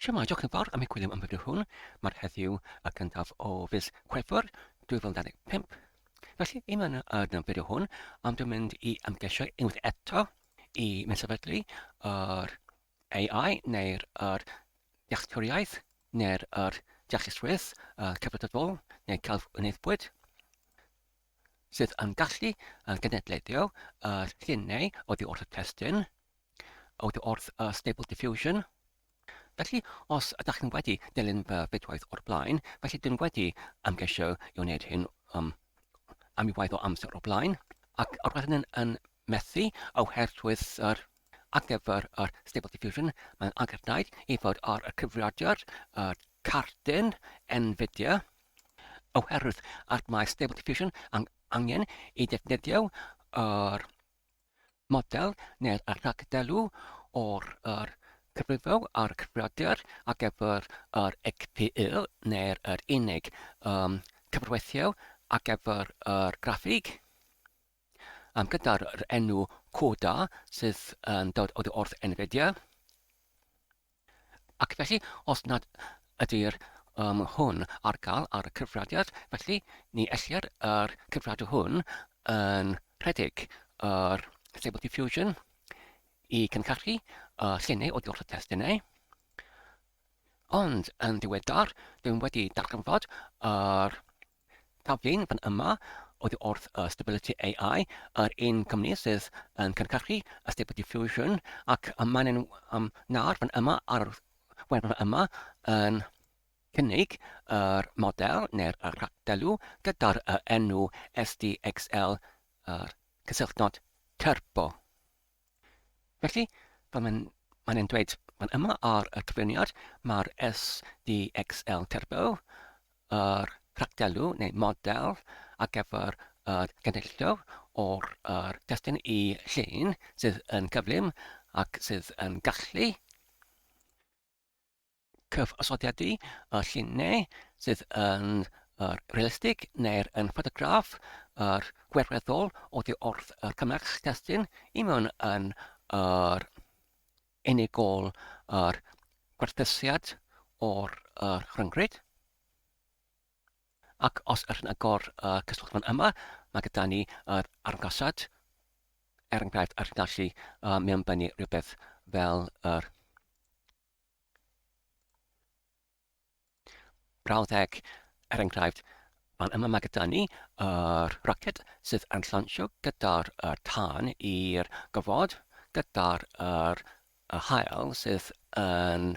Siema, diolch yn fawr am eich gwylio am fideo hwn. Mae'r heddiw y cyntaf o fus Chwefror 2025. Felly, i mewn yn y fideo hwn, dwi'n mynd i ymgesio unwaith eto i mesafedlu yr AI neu'r dealltwriaeth neu'r deallusrwydd cyfredodol neu celfynyddbwyd sydd yn gallu cenhedleiddio lluniau oddi wrth y testyn, oddi wrth Stable Diffusion. Felly, os ydych chi'n wedi dilyn fy fidwaith o'r blaen, felly dyn wedi ymgesio i wneud hyn am I waith o amser o'r blaen, ac roedd yn methu oherwydd ar gyfer Stable Diffusion, mae'n angerhnaid i fod ar y cyfrifiadur cardyn Nvidia, oherwydd mae Stable Diffusion angen i defnyddio yr model neu'r rhagdelw o'r cyfrifo ar y cyfrifiadur ar gyfer yr XPU neu'r unig cyfrweithio ar gyfer yr graffig gyda'r enw coda sydd yn dod oddi wrth Nvidia. Ac felly, os nad ydy'r hwn ar gael ar y cyfrifiadur, felly ni ellir yr cyfrifiadur hwn yn rhedeg yr Stable Diffusion i cynhyrchu lluniau oddi wrth y testunau. Ond yn diweddar, dwi'n wedi darganfod yr taflun fan yma oddi wrth Stability AI, yr un cwmni sydd yn cynhyrchu y Stable Diffusion, ac mae'n nawr fan yma ar wefan fan yma yn cynnig yr model neu'r rhagdelw gyda'r enw SDXL cysylltnod Turbo. Felly, fel mae'n dweud fan yma ar y cyflwyniad, mae'r SDXL Turbo, yr rhagdelw neu model ar gyfer cenhedleiddio o'r testyn i llun sydd yn cyflym ac sydd yn gallu cyfosodiadu lluniau sydd yn realistig neu'r ffotograff gwerweddol oddi wrth cymell testyn i mewn yn unigol gwerthusiad o'r rhyngrwyd. Ac os ydyn agor cyswllt fan yma, mae gyda ni argosod, enghraifft ar gallu mewnbynnu rhywbeth fel brawddeg enghraifft. Fan yma mae gyda ni roced sydd yn llansio gyda'r tân i'r gofod, gyda'r haul sydd yn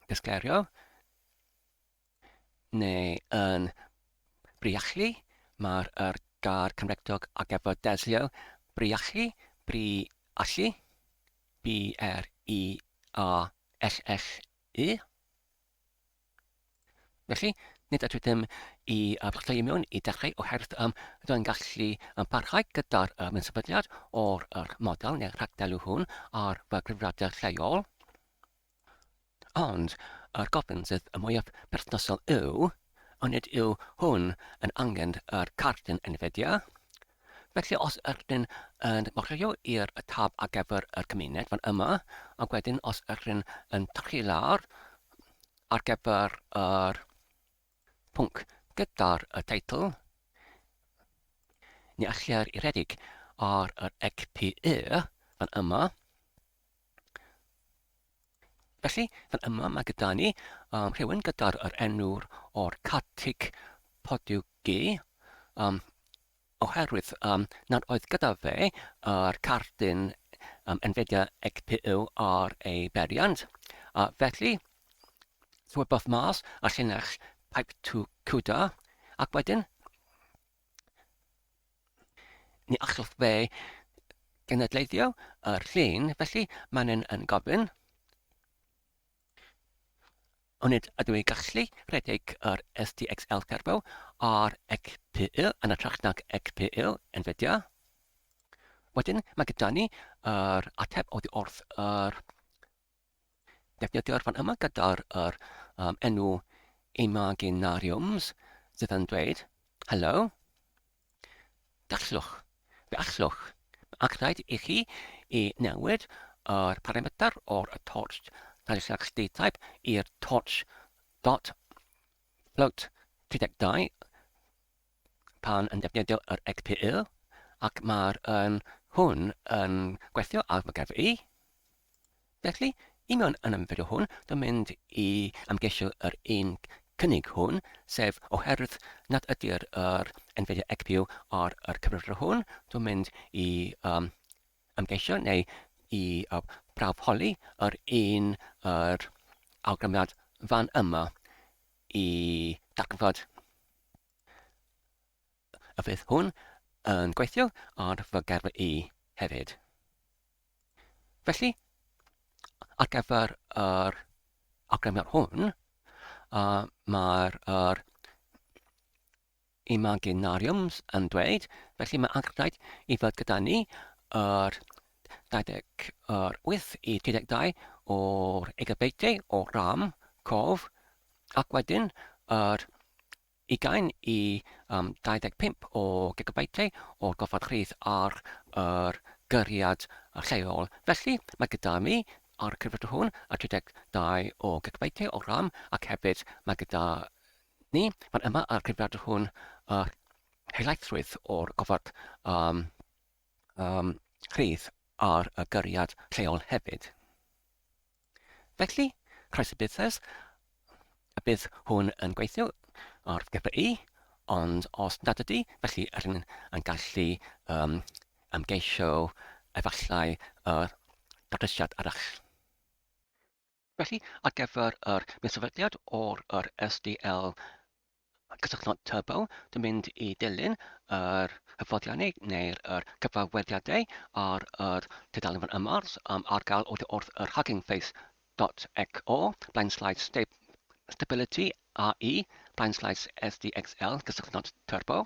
disglerio neu yn briallu. Mae'r gair Cymregdog ar gyfer deslio briallu, briallu, B-R-I-A-L-L-U. Felly, nid ydw i ddim i brochleu mewn i dechrau oherwydd rydyn gallu parhau gyda'r mynsefydliad o'r model neu'r rhagdelw hwn ar fy gyfrifiadur lleol. Ond yr gofyn sydd y mwyaf perthnosol yw, ond yw hwn yn angen yr cardyn Nvidia. Felly os ydyn yn morchio i'r tab ar gyfer y cymuned fan yma, ac wedyn os ydyn yn torchi lawr ar gyfer yr pwnc gyda'r teitl, ni allir i redeg ar yr XPU fan yma. Felly, fan yma mae gyda ni rhywun gyda'r enw'r o'r catig Portiwgi, oherwydd nad oedd gyda fe yr cardyn Nvidia XPU ar ei beriant. Felly, swybodd mas a llinell pipe to CUDA, ac wedyn ni allwch fe cenhedleiddio yr llun, felly mae'n yn gofyn ond ydw i gallu rhedeg yr SDXL Turbo ar XPU yn y trachnag XPU Nvidia. Wedyn mae gyda ni yr ateb oddi wrth yr defnyddio'r fan yma gyda'r enw imaginariums sydd yn dweud, helo, gallwch, fe allwch, ac rhaid i chi i newid yr parametr o'r torch Dadleuach D-type i'r torch dot float 32 pan yn defnyddio yr XPL ac mae'r hwn yn gweithio ar fy gyfer i. Felly, i mewn yn y fideo hwn, dwi'n mynd i amgeisio yr un cynnig hwn, sef oherwydd nad ydy'r Nvidia XPU ar yr cyfrifiadur hwn, dwi'n mynd i amgeisio neu i brawfholi yr awgrymiad fan yma i darganfod y fydd hwn yn gweithio ar fy gerfau i hefyd. Felly, ar gyfer yr awgrymiad hwn, mae'r imaginariums yn dweud, felly mae angen i fod gyda ni yr 28 i 32 o'r gigabyte o RAM, cof, ac wedyn yr 20 i 25 o gigabyte o'r gofod rhydd ar yr gyriad lleol. Felly mae gyda mi ar y cyfrifiadur hwn a 32 o gigabyte o RAM ac hefyd mae gyda ni fan yma ar y cyfrifiadur hwn helaethrwydd o'r gofod rhydd ar y gyriad lleol hefyd. Felly, croeso buddes, y bydd hwn yn gweithio ar gyfer i, ond os nad ydy, felly rydyn yn gallu amgeisio efallai datrysiad arall. Felly, ar gyfer yr mesofydiad o'r SDXL Turbo, dwi'n mynd i dilyn yr hyfforddiannau neu'r cyfarwyddiadau ar yr tudalen fan yma ar gael wrth yr Hugging Face.xo, stability AI, SDXL Turbo.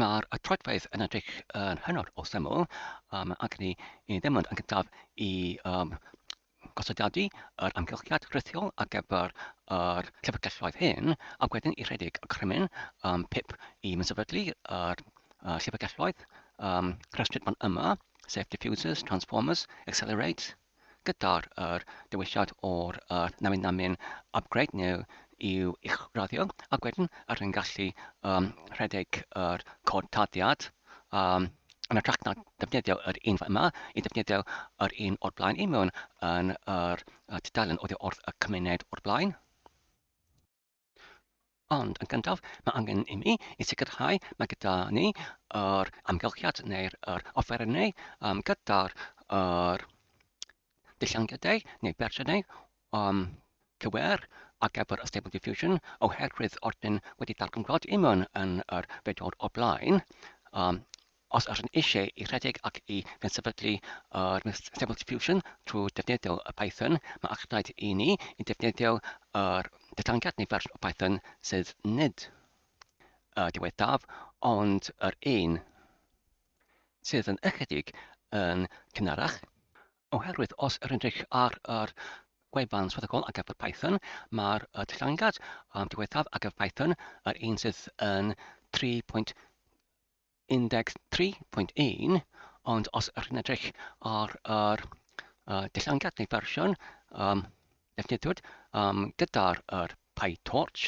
Mae'r troedfeydd yn edrych yn hynod o syml ac ni ddim ond yn gyntaf i gosodiadu yr amgylchiad rhithiol ar gyfer yr llyfrgelloedd hyn, ac wedyn i rhedeg y crymyn pip i mysefydlu yr llyfrgelloedd rhestrid fan yma, sef diffusers, transformers, accelerate, gyda'r dewisiad o'r namin upgrade neu i'w uwchraddio, ac wedyn rydyn gallu rhedeg yr cod-taddiad yn ytrach na defnyddio yr un fan yma i defnyddio yr un o'r blaen i mewn yn yr tudalen oddi wrth y cymuned o'r blaen. Ond yn gyntaf, mae angen i mi i sicrhau mae gyda ni yr amgylchiad neu'r offerynnau gyda'r dilllangiadau neu bersiynau cywer ar gyfer y Stable Diffusion oherwydd ordyn wedi darganfod i mewn yn yr fideo o'r blaen. Os ydyn eisiau i rhedeg ac i sefydlu Stable Diffusion trwy defnyddio y Python, mae angen i ni i defnyddio yr dilllangiad neu fersiwn o Python sydd nid diweddaf, ond yr un sydd yn ychydig yn cynharach. Oherwydd os yr edrych ar yr gwefan swyddogol ar gyfer Python, mae'r dilllangiad diweddaf ar gyfer Python yr un sydd yn 3.3.1, ond os ydyn edrych ar yr dilllangiad neu fersiwn defnyddiwyd gyda'r PyTorch,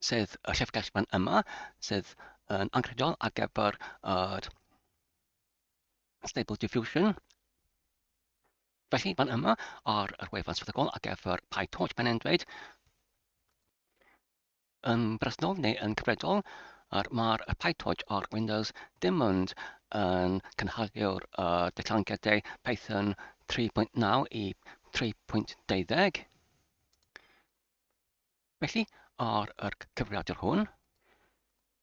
sydd y llyfrgell fan yma, sydd yn anghredol ar gyfer Stable Diffusion. Felly, fan yma ar yr wefan swyddogol ar gyfer PyTorch, mae'n dweud yn bresennol neu yn cyfredol, mae'r PyTorch ar Windows dim ond yn cynhalio'r dilllangiadau Python 3.9 i 3.12. Felly, ar yr cyfrifiadur hwn,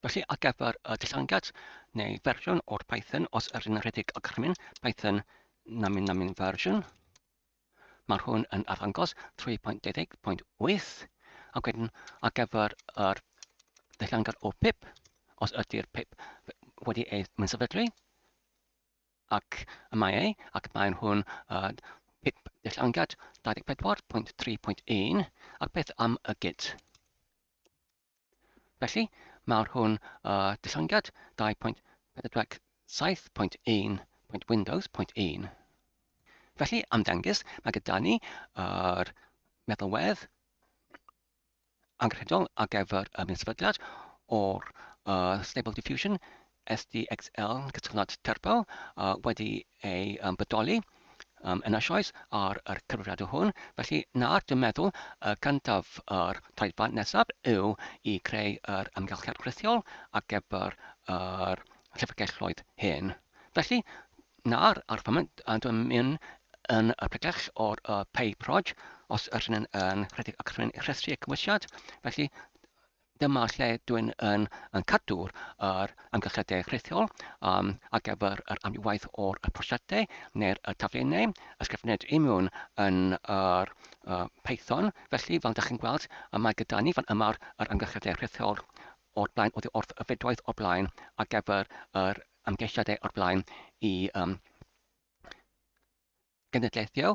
felly ar gyfer y dilllangiad neu fersiwn o'r Python os ydyn yn rhedeg y crymyn Python namin version, mae'r hwn yn arddangos 3.12.8, ac wedyn ar gyfer yr dilllangiad o pip, os ydy'r pip wedi ei sefydlu, ac mae'n hwn pip dilllangiad 24.3.1, ac beth am y git. Felly, mae'r hwn dilllangiad 2.47.1.windows.1. Felly, am dangos, mae gyda ni yr meddalwedd anghyfredol ar gyfer y sefydliad o'r Stable Diffusion SDXL Turbo wedi ei bodoli yn eisoes ar y cyfrifiadau hwn. Felly, nawr dwi'n meddwl y cyntaf yr troedfa nesaf yw i creu yr amgylchiad rhithiol ar gyfer yr llyfrgelloedd hyn. Felly, nawr ar foment dwi'n mynd yn y pregell o'r pay proj os ydyn yn rhedeg ac yn rhestru y cymwysiad. Felly, dyma lle dwi'n yn cadw'r amgylchiadau rhithiol ar gyfer yr amrywiaeth o'r prosiectau neu'r tafliennau. Ysgrifennwyd i mewn yn yr Python. Felly, fel ydych chi'n gweld, mae gyda ni fan yma'r amgylchiadau rhithiol o'r blaen, oddi wrth y fidwaith o'r blaen ar gyfer yr amgylchiadau o'r blaen i cenhedleiddio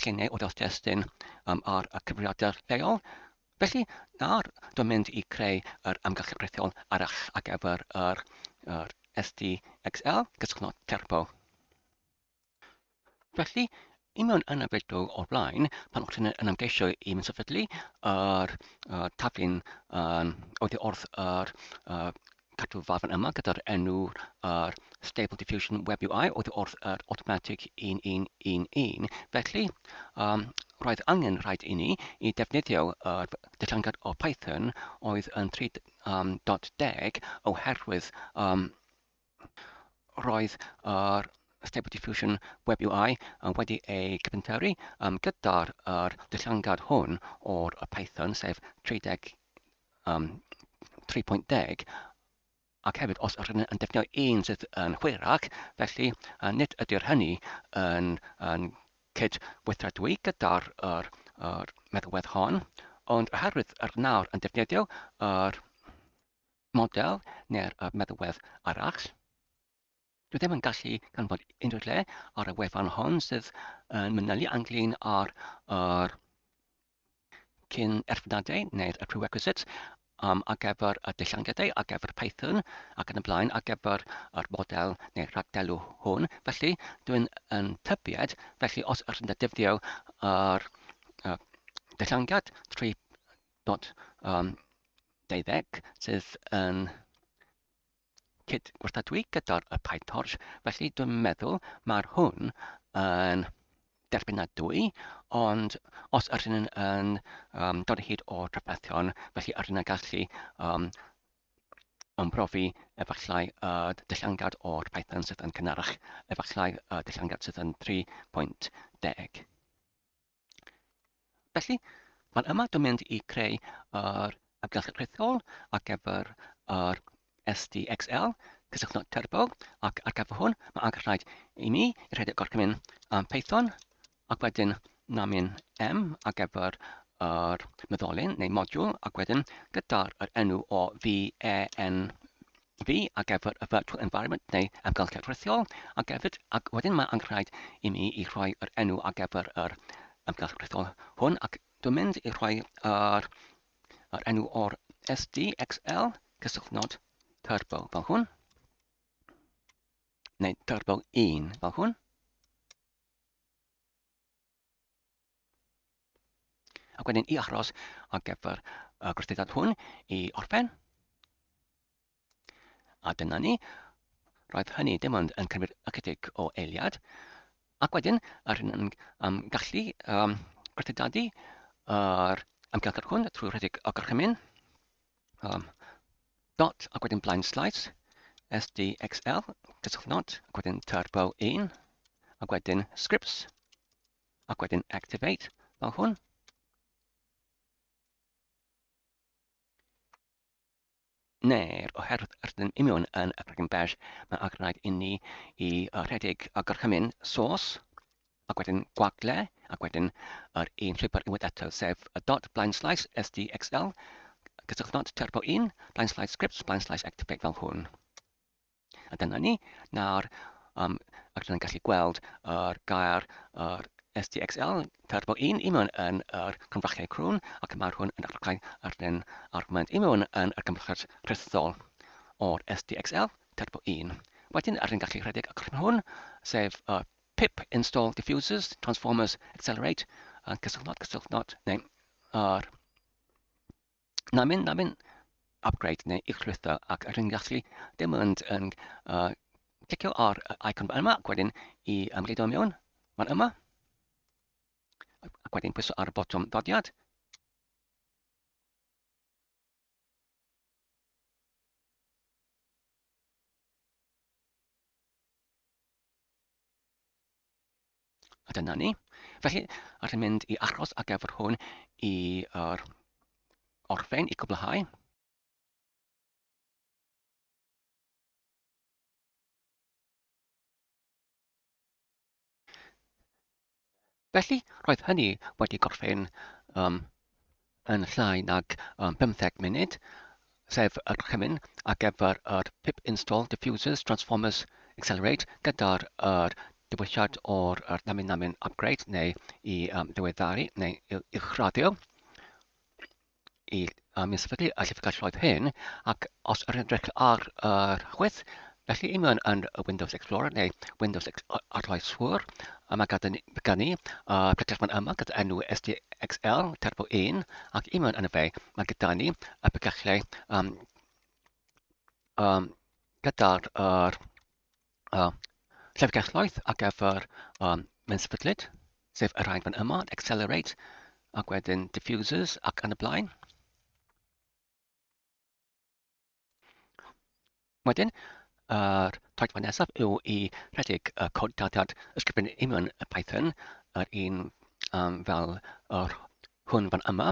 lluniau o ddostestyn ar y cyfrifiadur lleol. Felly, nawr dwi'n mynd i creu yr amgylchiad rhithiol arall ar gyfer yr SDXL Turbo. Felly, i mewn yn y fideo o'r blaen, pan o'ch chi'n yn ymgeisio i mynd sefydlu yr taflun oddi wrth yr cadw farfan yma gyda'r enw Stable Diffusion Web UI oddi wrth yr Automatic 1111. Felly, roedd angen rhaid i ni i defnyddio dillangad o Python oedd yn 3.10 oherwydd roedd yr Stable Diffusion Web UI wedi ei cyfynteru gyda'r dillangad hwn o'r Python, sef 3.10, ac hefyd os ydyn yn defnyddio un sydd yn hwyrach, felly nid ydy'r hynny yn cydweithredwy gyda'r meddalwedd hon, ond oherwydd yr nawr yn defnyddio yr model neu'r meddalwedd arall, dwi ddim yn gallu canfod unrhyw lle ar y wefan hon sydd yn manylu ynglyn â'r cyn-erfynadau neu'r prerequisites ar gyfer y dillangedau, ar gyfer Python ac yn y blaen ar gyfer yr model neu rhagdelw hwn. Felly, dwi'n yn tybied, felly os ydyn yn defnyddio yr dillangad 3.12 sydd yn cydgwerthadwy gyda'r PyTorch, felly dwi'n meddwl mae'r hwn yn derbynadwy, ond os ydyn yn dod hyd o drafferthion, felly ydyn yn gallu ymprofi efallai dillangad o'r Python sydd yn cynharach, efallai dillangad sydd yn 3.10. Felly, fan yma dwi'n mynd i creu yr amgylchiad rhithiol ar gyfer yr SDXL Turbo, ac ar gyfer hwn, mae angen rhaid i mi i rhedeg gorchymyn Python, ac wedyn namin M ar gyfer yr meddolyn neu modiwl, ac wedyn gyda'r enw o VENV ar gyfer y virtual environment neu amgylchiad rhithiol, ac wedyn mae angen rhaid i mi i rhoi yr enw ar gyfer yr amgylchiad rhithiol hwn, ac dwi'n mynd i rhoi yr enw o'r SDXL Turbo fel hwn, neu Turbo 1 fel hwn. Ac wedyn i achos ar gyfer y gwerthudiad hwn i orffen. A dyna ni, roedd hynny dim ond yn cymryd ychydig o eiliad. Ac wedyn, rydyn yn gallu gwerthudiadu yr amgylchedd hwn trwy rhedeg o gorchymyn. Dot, ac wedyn blind slice, SDXL, ac wedyn Turbo 1, ac wedyn scripts, ac wedyn activate fel hwn. Neu'r oherwydd ydyn i mewn yn y Bregan Bash, mae angen rhaid i ni i rhedeg a gorchymyn source, ac wedyn gwagle, ac wedyn yr un llwybr unwaith eto, sef y dot blind slice SDXL, Turbo 1, blind slice scripts, blind slice activate fel hwn. A dyna ni, nawr ydyn yn gallu gweld yr gair SDXL Turbo 1 i mewn yn yr confachau crwn, ac mae'r hwn yn archau ydyn argument i mewn yn y gymryd rhithiol o'r SDXL Turbo 1. Wedyn ydyn gallu rhedeg ac hwn, sef pip install diffusers, transformers, accelerate, cyswllt, neu namin upgrade neu uchlwytho ac yr gallu dim ond yn clicio ar icon fan yma ac wedyn I ymleidio mewn fan yma ac wedyn pwyso ar y botwm dodiad. A dyna ni. Felly, allwn mynd I aros ar gyfer hwn I orffen I cwblhau. Felly, roedd hynny wedi gorffen yn llai nag 15 munud, sef y rhymyn ar gyfer yr pip install diffusers, transformers, accelerate gyda'r diwylliad o'r namin upgrade neu I diweddaru neu uwchraddio I sefydlu y llyfrgelloedd hyn ac os yr edrych ar yr chwith, felly unwaith yn Windows Explorer neu Windows ar llais swr, mae gan ni pletell fan yma gyda enw SDXL Turbo 1 ac unwaith yn y fe mae gyda ni y bygellau gyda'r llyfrgelloedd ar gyfer sefydlyd, sef y rhain fan yma, accelerate ac wedyn diffusers ac yn y blaen. Wedyn, yr toetfa nesaf yw I rhedeg cod dadiad ysgrifennu unwaith y Python, yr un fel hwn fan yma,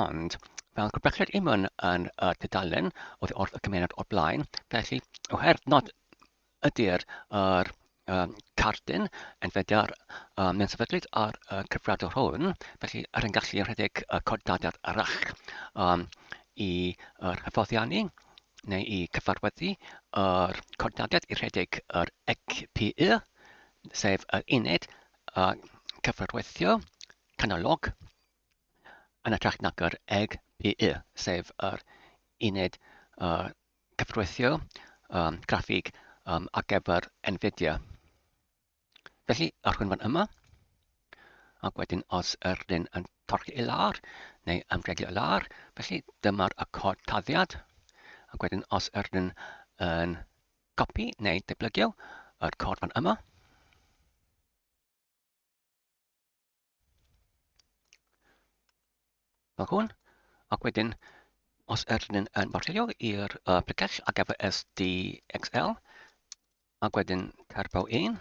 ond fel gwrbychiad unwaith yn y dudalen oedd wrth y cymuned o'r blaen, felly oherwydd nod ydy'r cardyn Nvidia mewn sefydlyd ar cyfrifiadur hwn, felly yr yn gallu rhedeg cod dadiad arall I'r hyfforddiannu neu I cyfarwyddu yr codnadiad I rhedeg yr EGPU, sef yr uned cyfarweithio canolog yn ytrach nac yr EGPU, sef yr uned cyfarweithio graffig ar gyfer Nvidia. Felly, ar hwn fan yma, ac wedyn os yr un yn torchi I lar neu ymdreglu I lar, felly dyma'r codtaddiad. Ac wedyn os ydyn yn copi neu deblygio yr cod fan yma. Fel hwn. Ac wedyn os ydyn yn bortilio i'r plicell ar gyfer SDXL. Ac wedyn Turbo 1.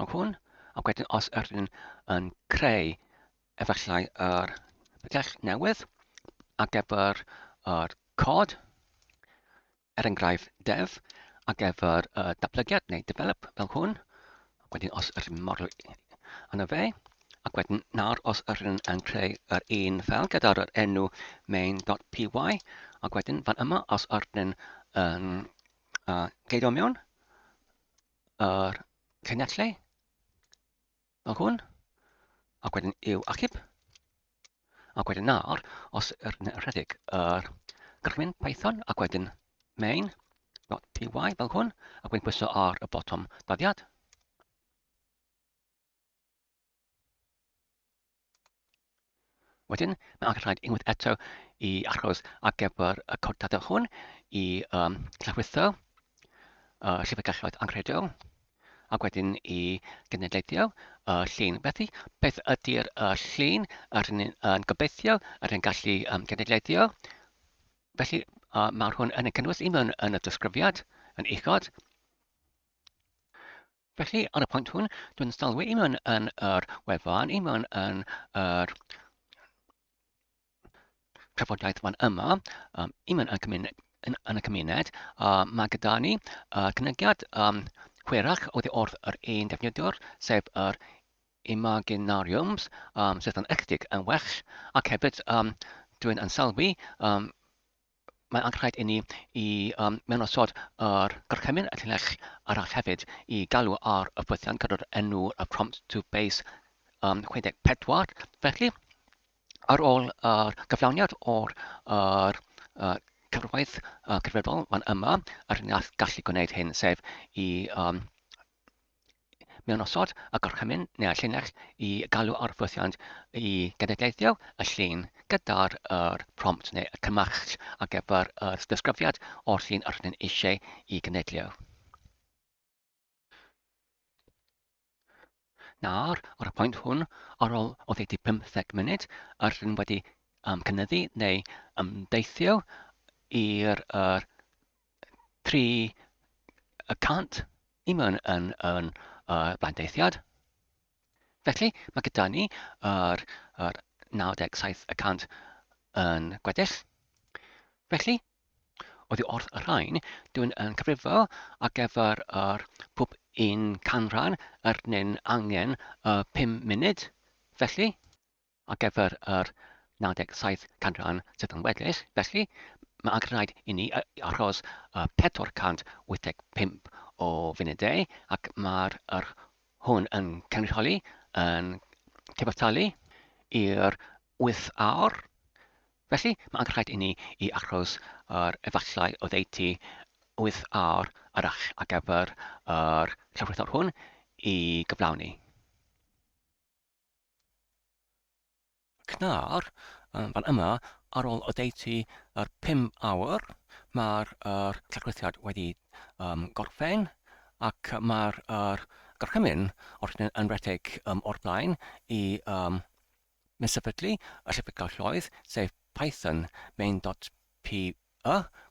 Fel hwn. Ac wedyn os ydyn yn creu efallai yr plicell newydd ar gyfer yr cod, enghraifft dev, ar gyfer datblygiad neu develop fel hwn, ac wedyn os ydyn model yna fe, ac wedyn nawr os ydyn yn creu yr un fel gyda'r enw main.py, ac wedyn fan yma os ydyn yn gleidio mewn yr cenhedlau fel hwn, ac wedyn i'w achub. Ac wedyn nawr, os ydyn yn rhedeg yr grymyn Python ac wedyn main.py fel hwn, ac wedyn pwyso ar y botwm dodiad. Wedyn, mae angen rhaid unwaith eto I achos ar gyfer y codadau hwn I llawrytho llyfrgelloedd anghredol. Ac wedyn I cenhedleiddio llun. Felly, beth ydy'r llun yn gobeithio yr yn gallu cenhedleiddio. Felly, mae'r hwn yn y cynnwys unwaith yn y disgrifiad yn uchod. Felly, ar y pwynt hwn, dwi'n stalwi unwaith yn yr wefan, unwaith yn yr trafodaeth fan yma, unwaith yn y cymuned, mae gyda ni cynegiad hwyrach oddi wrth yr un defnyddiwr, sef yr imaginariums, sydd yn ychydig yn well, ac hefyd dwi'n yn sylwi, mae angen rhaid I ni I mewn osod yr gorchymyn y llinell arall hefyd I galw ar y ffwythian gyda'r enw y prompt to base 64. Felly, ar ôl yr gyflawniad o'r cyfrwaith cyfredol fan yma, yr yn gallu gwneud hyn, sef I mewn osod y gorchymyn neu y llinell i galw ar ffwythiant i cenhedleiddio y llun gyda'r prompt neu y cymell ar gyfer y disgrifiad o'r llun yr ydyn eisiau i gynhedlio. Nawr, ar y pwynt hwn, ar ôl o 15 munud, yr llun wedi cynyddu neu ymdeithio i'r 300 i mewn yn blaendeithiad. Felly, mae gyda ni yr 97% yn gweddill. Felly, oddi wrth y rhain, dwi'n cyfrifo ar gyfer pob un canran arnyn angen 5 munud. Felly, ar gyfer yr 97 canran sydd yn weddill, felly mae angen rhaid i ni aros 485 o funudau ac mae'r hwn yn cynrychioli yn cyfartalu i'r 8 awr. Felly, mae angen rhaid i ni i aros efallai o 8 awr arall ar gyfer yr llawrythor hwn i gyflawni. Cnar, fan yma, ar ôl o 5 awr, mae'r llawrythiad wedi gorffen ac mae'r gorchymyn yn enwedig o'r blaen i sefydlu y llyfrgell llwyth, sef Python main.py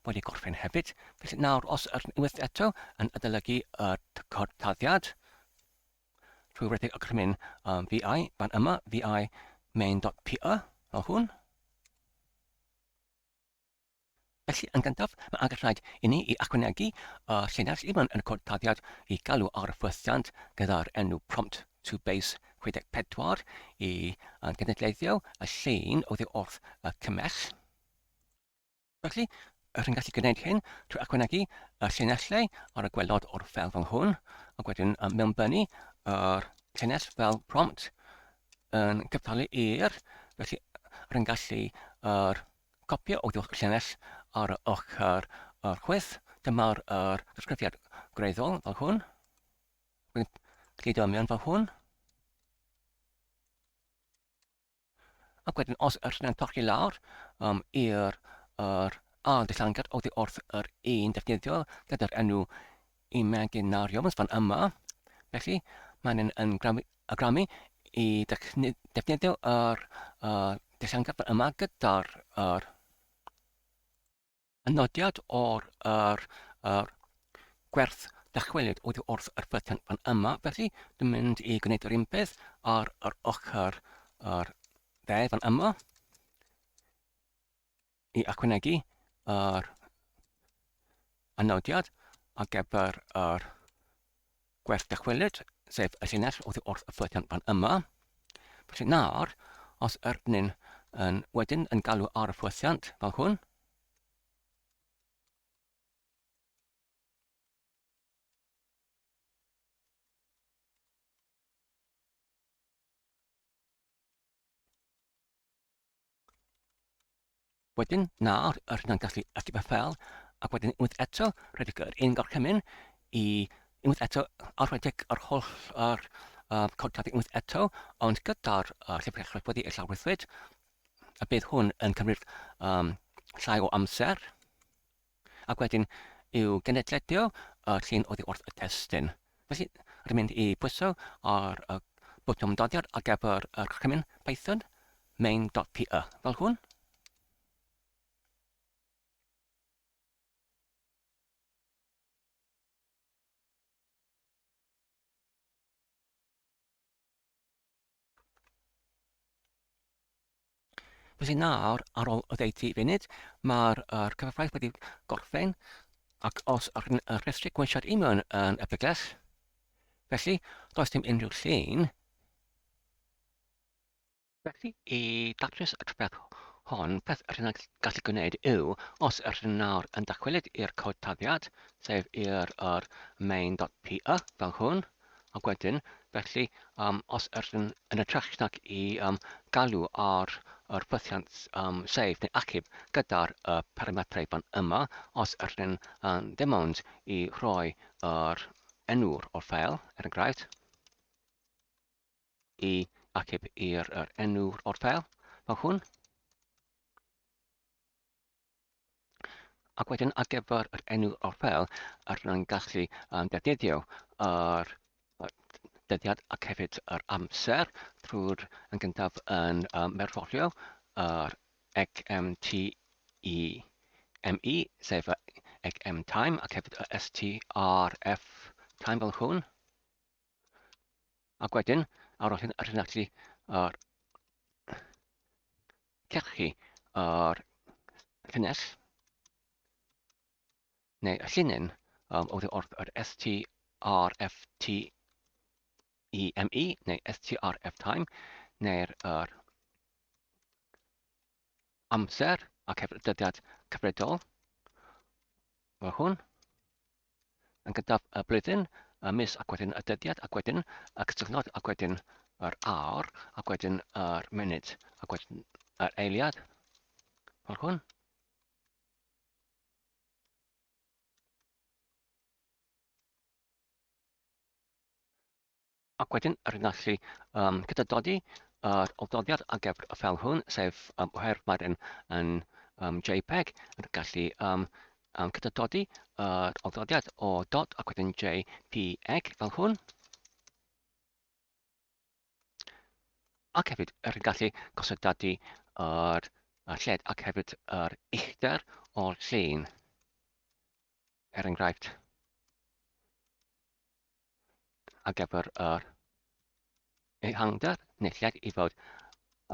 wedi gorffen hefyd. Felly nawr, os unwaith eto yn adolygu y cortaddiad trwy redeg y gorchymyn VI, fan yma, VI main.py, fel hwn. Felly, yn gyntaf, mae angen rhaid i ni i ychwanegu llinell i mewn yn y cortaddiad i galw ar y ffwythiant gyda'r enw prompt to base 64 i cenhedleiddio y llun oddi wrth y cymell. Felly, rydyn gallu gwneud hyn trwy ychwanegu y llinellau ar y gwelod o'r ffel fel hwn, ac wedyn mewnbynnu yr llinell fel prompt yn cyftalu i'r, felly rydyn gallu copio oddi wrth y llinell ar y ochr yr chwith. Dyma'r ddisgrifiad gwreiddiol fel hwn. Gludo mewn fel hwn. Ac wedyn, os ydyn nhw'n torri lawr i'r dillangad oddi wrth yr un defnyddio gyda'r enw imaginariums fan yma. Felly, mae'n awgrymu i defnyddio yr dillangad fan yma gyda'r nodiad o'r gwerth dychwelyd oddi wrth yr ffwythiant fan yma. Felly, dwi'n mynd i gwneud yr un peth ar yr ochr dde fan yma i ychwanegu yr nodiad ar gyfer yr gwerth dychwelyd, sef y llinell oddi wrth y ffwythiant fan yma. Felly nawr, os ydyn wedyn yn galw ar y ffwythiant fel hwn, wedyn, nawr, rydyn nhw'n gallu ychydig y ffel, ac wedyn unwaith eto, rydych yr un gorchymyn i unwaith eto arwedig yr holl cortadau unwaith eto, ond gyda'r llyfrgell wedi ei llawrythwyd, a bydd hwn yn cymryd llai o amser, ac wedyn i'w genedleiddio y llun oddi wrth y testyn. Felly, rydyn mynd i pwyso ar bwtwm dodiad ar gyfer y gorchymyn Python main.py fel hwn. Felly nawr, ar ôl o 80 funud, mae'r cyfraith wedi gorffen, ac os yr rhestru gweithio i mewn yn y bygell, felly does dim unrhyw llun. Felly, i datrys y trafferth hon, beth rydyn nhw'n gallu gwneud yw, os rydyn nawr yn dychwelyd i'r codtaddiad, sef i'r main.py fel hwn, ac wedyn, felly, os rydyn yn ytrach nag i galw ar yr ffwythiant sef neu achub gyda'r parametrau fan yma, os rydyn ddim ond i rhoi yr enw'r o'r ffeil, er enghraifft, i achub i'r enw o'r ffeil fel hwn. Ac wedyn ar gyfer yr enw o'r ffeil, rydyn ni'n gallu defnyddio yr dyddiad ac hefyd yr amser drwy'r yn gyntaf yn merfolio yr XMTE, sef y XM time ac hefyd y STRF time fel hwn. Ac wedyn, ar ôl hyn, rydyn ni'n gallu cyrchu yr llinell neu y llinyn oddi wrth yr STRFTEME neu STRF time neu'r amser ac hefyd y dyddiad cyfredol fel hwn. Yn gyntaf y blwyddyn, y mis ac wedyn y dyddiad ac wedyn y cysylltnod ac wedyn yr awr ac wedyn yr munud ac wedyn yr eiliad fel hwn. Ac wedyn, rydyn ni'n gallu cydydodi yr oddodiad ar gyfer y ffeil hwn, sef oherwydd mae'r yn JPEG, yn gallu cydydodi yr oddodiad o dot ac wedyn JPEG fel hwn. Ac hefyd, rydyn ni'n gallu gosodadu yr lled ac hefyd yr uchder o'r llun. Enghraifft, ar gyfer yr ehangder neu lled i fod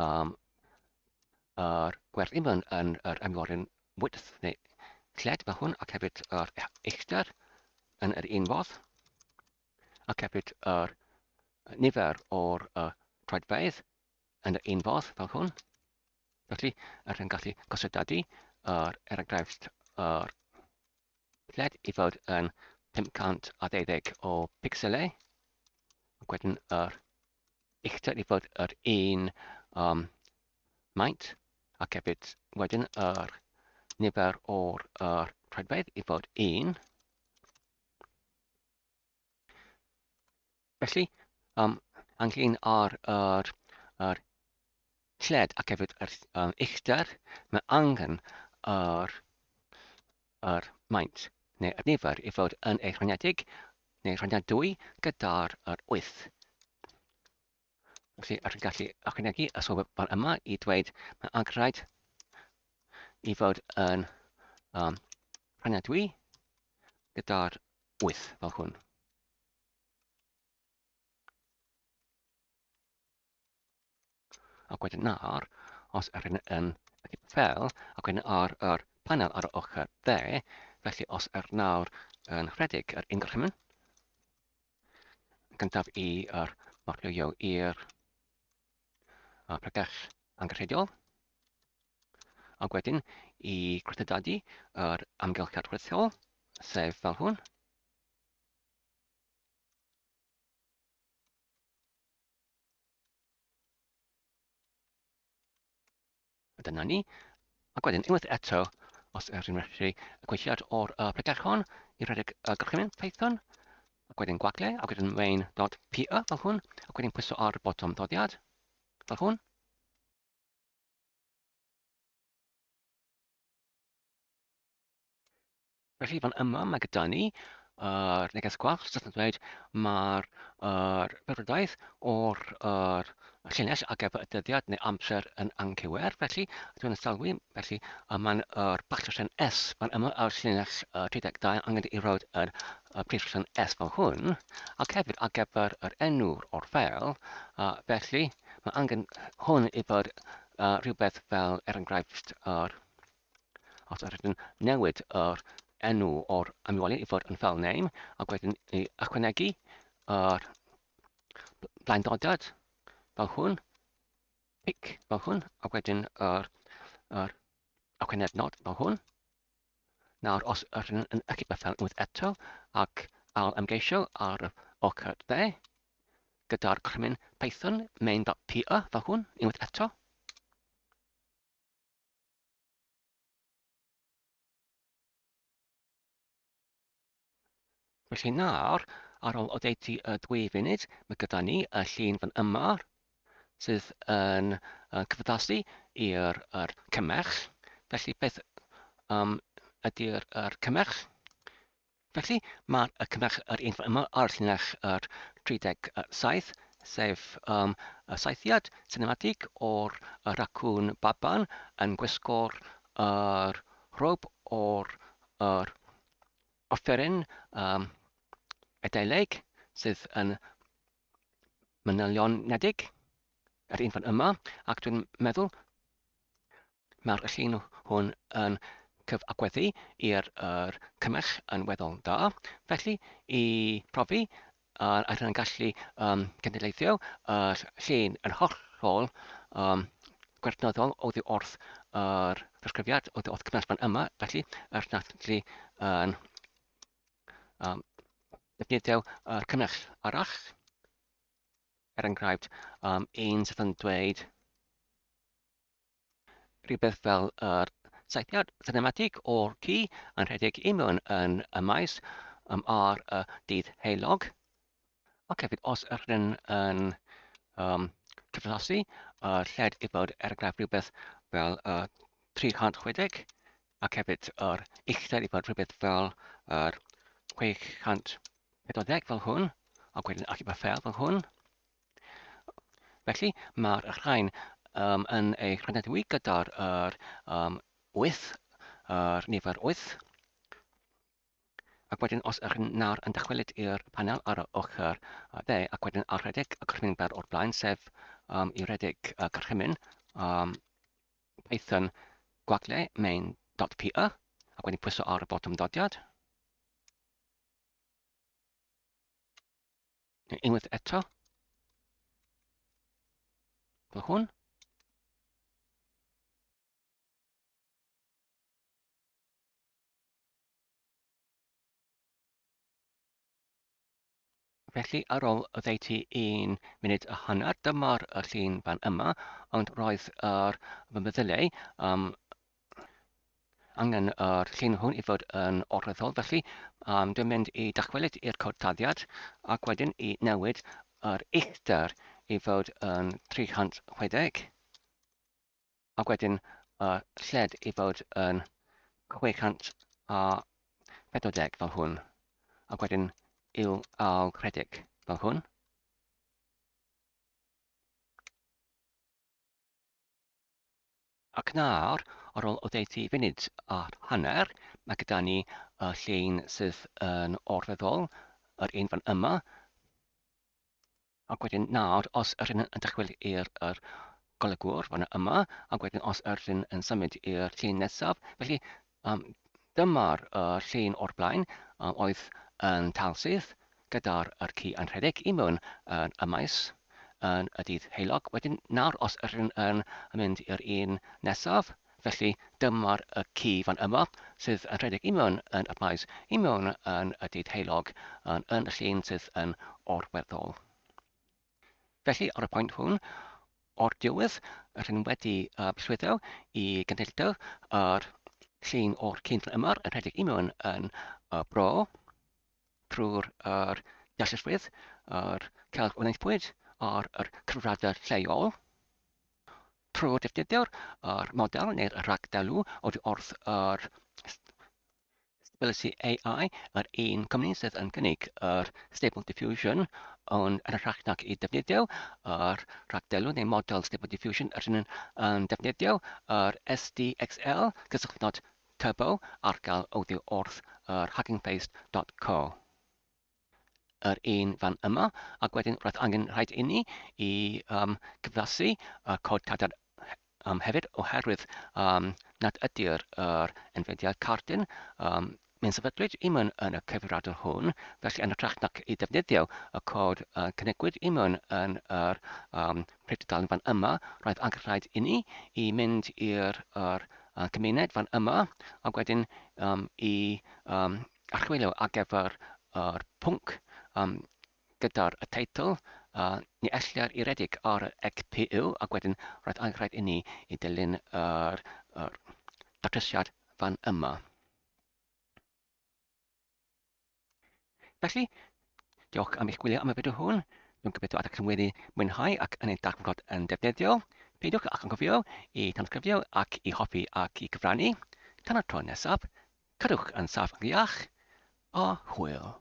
yr gwerthu'n yn yr ymworion width neu lled fel hwn ac hefyd yr uchder yn yr un fodd ac hefyd yr nifer o'r troedfedd yn yr un fodd fel hwn. Felly, rydyn gallu gosodadu yr enghraifft yr lled i fod yn 512 o pixelau ac wedyn yr uchder i fod yr un maint ac hefyd wedyn yr nifer o'r troedfedd i fod 1. Felly, ynglyn â'r lled ac hefyd yr uchder, mae angen yr maint neu y nifer i fod yn eironiedig neu rhoniadwy gyda'r 8. Felly, rydyn gallu ychwanegu y sylfaen yma i dweud mae angen i fod yn rhoniadwy gyda'r 8 fel hwn. Ac wedyn nawr, os rydyn yn ffeil, ac wedyn ar panel ar y ochr dde, felly os nawr yn rhedeg yr ungorchymyn, gyntaf i'r marcio i'r pregell anghyffredol, ac wedyn i grytadadu yr amgylchiad rhithiol, sef fel hwn. Dyna ni. Ac wedyn, unwaith eto, os rydyn felly y gweithiad o'r pregell hon i rhedeg y gorchymyn Python, ac wedyn gwagle, ac wedyn main.py fel hwn, ac wedyn pwyso ar botwm ddoddiad fel hwn. Felly fan yma mae gyda ni neges gwallt sydd yn dweud mae'r byfrydaeth o'r llinell ar gyfer y dyddiad neu amser yn anghywir. Felly, dwi'n sylwi, felly mae'n bachllysen S fan yma ar llinell 32 angen i roed yr prifllysen S fel hwn, ac hefyd ar gyfer yr enw o'r ffeil. Felly, mae angen hwn i fod rhywbeth fel enghraifft os ydyn newid yr enw o'r ymweliad i fod yn file name, ac wedyn i ychwanegu yr blaendodiad fel hwn, pic fel hwn, ac wedyn yr ychwanegnod fel hwn. Nawr, os ydyn yn ychydig fel unwaith eto, ac ail ymgeisio ar ochr dde, gyda'r gorchymyn Python main.py fel hwn, unwaith eto. Felly nawr, ar ôl odeiti 2 funud, mae gyda ni y llun fan yma sydd yn cyfaddasu i'r cymech. Felly beth ydy'r cymech? Felly mae'r cymech yr un yma ar llinell yr 37, sef y saethiad sinematig o'r racwn baban yn gwisgo'r rhwb o'r offeryn Eidaleg sydd yn manylionnedig, yr un fan yma, ac dwi'n meddwl mae'r llun hwn yn cyfagweddu i'r cymech yn weddol da. Felly, i profi, a rydyn gallu cenhedleiddio llun yn hollol gwerthnyddol oddi wrth yr ddisgrifiad oddi wrth cymell fan yma. Felly, rydyn gallu defnyddio cymell arall, enghraifft, un sydd yn dweud rhywbeth fel saethiad sinematig o'r ci yn rhedeg i mewn yn y maes ar y dydd heulog. Ac hefyd, os ydyn yn cyflasu, lled i fod enghraifft rhywbeth fel 360, ac hefyd yr uchder i fod rhywbeth fel 640 fel hwn, ac wedyn ac i fel hwn. Felly mae'r rhain yn ei chrynedwi gyda'r wyth, yr nifer 8. Ac wedyn os ych nawr yn dychwelyd i'r panel ar y ochr dde, ac wedyn ar rhedeg y cyrchymyn ber o'r blaen, sef i rhedeg y cyrchymyn Python gwagle main.py, ac wedyn pwyso ar y botwm dodiad. Unwaith eto. Fel hwn. Felly, ar ôl y ddeiti 1 munud a hanner, dyma'r llun fan yma, ond roedd yr meddyliau angen yr llun hwn i fod yn orweddol. Felly, dwi'n mynd i dychwelyd i'r codtaddiad ac wedyn i newid yr uchder i fod yn 360 ac wedyn lled i fod yn 640 fel hwn ac wedyn i'w rhedeg fel hwn. Ac nawr, ar ôl o ddeutu funud a hanner, mae gyda ni llun sydd yn orweddol, yr un fan yma. Ac wedyn nawr, os ydyn yn dychwelyd i'r golygwr fan yma, ac wedyn os ydyn yn symud i'r llun nesaf. Felly, dyma'r llun o'r blaen oedd yn talsydd gyda'r ci yn rhedeg i mewn y maes yn y dydd heulog. Wedyn nawr os ydyn yn mynd i'r un nesaf, felly dyma'r ci fan yma sydd yn rhedeg i mewn yn y maes i mewn yn y dydd heulog yn y llun sydd yn orweddol. Felly ar y pwynt hwn, o'r diwedd, rydyn wedi preswyddo i gynhyrchu yr llun o'r cyn fan yma yn rhedeg i mewn yn bro trwy'r deallusrwydd, yr celf wnaethpwyd a'r cyfrifiadur lleol, trwy defnyddio'r model neu'r ragdelw oddi wrth yr Stability AI, yr un cwmni sydd yn gynnig yr Stable Diffusion, ond yn rhach nac i defnyddio yr ragdelw neu model Stable Diffusion rydyn yn defnyddio yr SDXL Turbo ar gael oddi wrth yr huggingface.co. Yr un fan yma, ac wedyn roedd angen rhaid i ni i cyflasu y codtadad hefyd oherwydd nad ydy'r Nvidia cardyn mewn sefydlwyd i mewn yn y cyfrifiadur hwn, felly yn ytrach nac i defnyddio y cod cynigwyd i mewn yn yr prydalen fan yma, roedd angen rhaid i ni i mynd i'r cymuned fan yma, ac wedyn i archwilio ar gyfer yr pwnc gyda'r teitl ni ellir i redig ar y ECPU, ac wedyn roedd angen rhaid i ni i dilyn yr datrysiad fan yma. Felly, diolch am eich gwylio am y fideo hwn. Dwi'n gobeithio ydych chi'n wedi mwynhau ac yn ei darlledwr yn defnyddio. Peidiwch ac yn gofio i tanysgrifio ac i hoffi ac i gyfrannu. Tan y tro nesaf, cadwch yn saff yn iach a hwyl.